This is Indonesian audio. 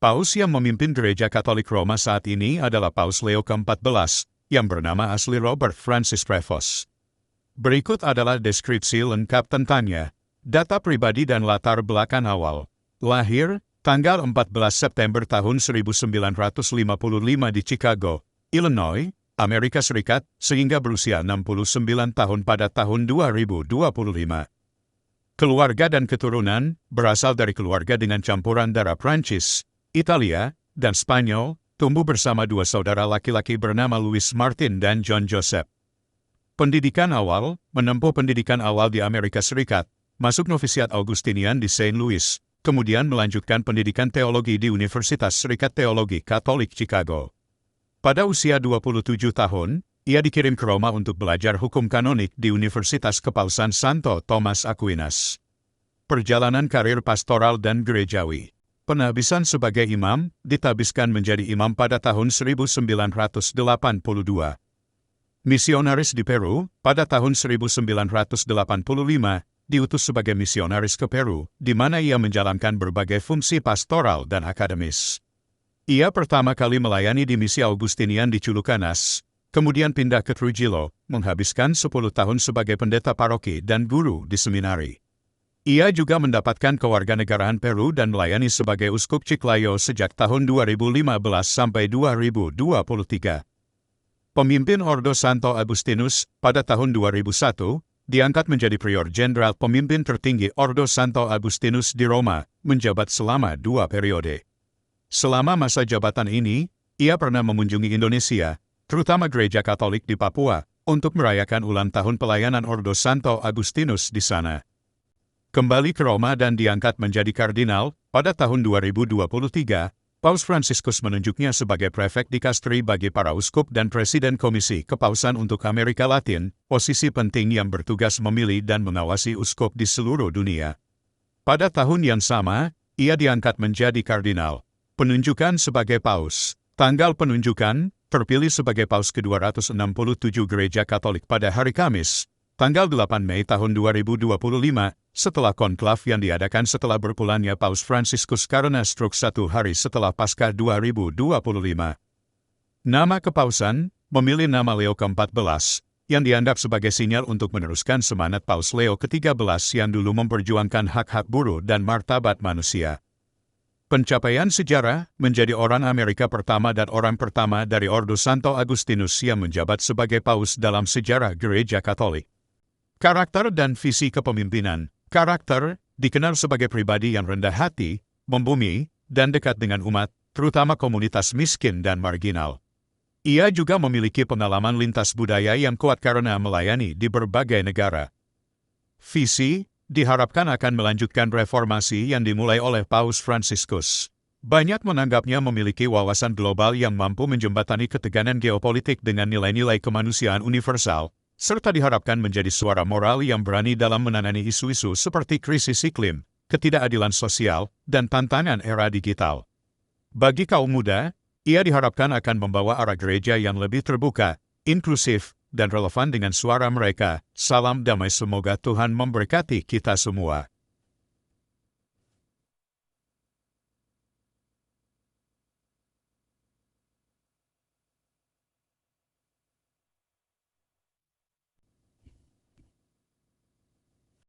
Paus yang memimpin Gereja Katolik Roma saat ini adalah Paus Leo ke-14, yang bernama asli Robert Francis Prevost. Berikut adalah deskripsi lengkap tentangnya, data pribadi dan latar belakang awal. Lahir, tanggal 14 September tahun 1955 di Chicago, Illinois, Amerika Serikat, sehingga berusia 69 tahun pada tahun 2025. Keluarga dan keturunan berasal dari keluarga dengan campuran darah Prancis, Italia, dan Spanyol, tumbuh bersama dua saudara laki-laki bernama Louis Martin dan John Joseph. Pendidikan awal, menempuh pendidikan awal di Amerika Serikat, masuk novisiat Augustinian di St. Louis, kemudian melanjutkan pendidikan teologi di Universitas Serikat Teologi Katolik Chicago. Pada usia 27 tahun, ia dikirim ke Roma untuk belajar hukum kanonik di Universitas Kepausan Santo Thomas Aquinas. Perjalanan karir pastoral dan gerejawi. Penhabisan sebagai imam, ditabiskan menjadi imam pada tahun 1982. Misionaris di Peru, pada tahun 1985, diutus sebagai misionaris ke Peru, di mana ia menjalankan berbagai fungsi pastoral dan akademis. Ia pertama kali melayani di misi Augustinian di Chulucanas, kemudian pindah ke Trujillo, menghabiskan 10 tahun sebagai pendeta paroki dan guru di seminari. Ia juga mendapatkan kewarganegaraan Peru dan melayani sebagai uskup Chiclayo sejak tahun 2015 sampai 2023. Pemimpin Ordo Santo Agustinus, pada tahun 2001, diangkat menjadi prior jenderal pemimpin tertinggi Ordo Santo Agustinus di Roma, menjabat selama 2 periode. Selama masa jabatan ini, ia pernah mengunjungi Indonesia, terutama Gereja Katolik di Papua, untuk merayakan ulang tahun pelayanan Ordo Santo Agustinus di sana. Kembali ke Roma dan diangkat menjadi kardinal, pada tahun 2023, Paus Fransiskus menunjuknya sebagai prefek dikastri bagi para uskup dan presiden Komisi Kepausan untuk Amerika Latin, posisi penting yang bertugas memilih dan mengawasi uskup di seluruh dunia. Pada tahun yang sama, ia diangkat menjadi kardinal. Penunjukan sebagai Paus. Tanggal penunjukan, terpilih sebagai Paus ke-267 Gereja Katolik pada hari Kamis, tanggal 8 Mei tahun 2025, setelah konklav yang diadakan setelah berpulangnya Paus Fransiskus karena stroke 1 hari setelah Paskah 2025. Nama kepausan, memilih nama Leo ke-14, yang dianggap sebagai sinyal untuk meneruskan semangat Paus Leo ke-13 yang dulu memperjuangkan hak-hak buruh dan martabat manusia. Pencapaian sejarah, menjadi orang Amerika pertama dan orang pertama dari Ordo Santo Agustinus yang menjabat sebagai Paus dalam sejarah Gereja Katolik. Karakter dan visi kepemimpinan. Karakter, dikenal sebagai pribadi yang rendah hati, membumi, dan dekat dengan umat, terutama komunitas miskin dan marginal. Ia juga memiliki pengalaman lintas budaya yang kuat karena melayani di berbagai negara. Visi, diharapkan akan melanjutkan reformasi yang dimulai oleh Paus Fransiskus. Banyak menganggapnya memiliki wawasan global yang mampu menjembatani ketegangan geopolitik dengan nilai-nilai kemanusiaan universal, serta diharapkan menjadi suara moral yang berani dalam menangani isu-isu seperti krisis iklim, ketidakadilan sosial, dan tantangan era digital. Bagi kaum muda, ia diharapkan akan membawa arah gereja yang lebih terbuka, inklusif, dan relevan dengan suara mereka. Salam damai, semoga Tuhan memberkati kita semua.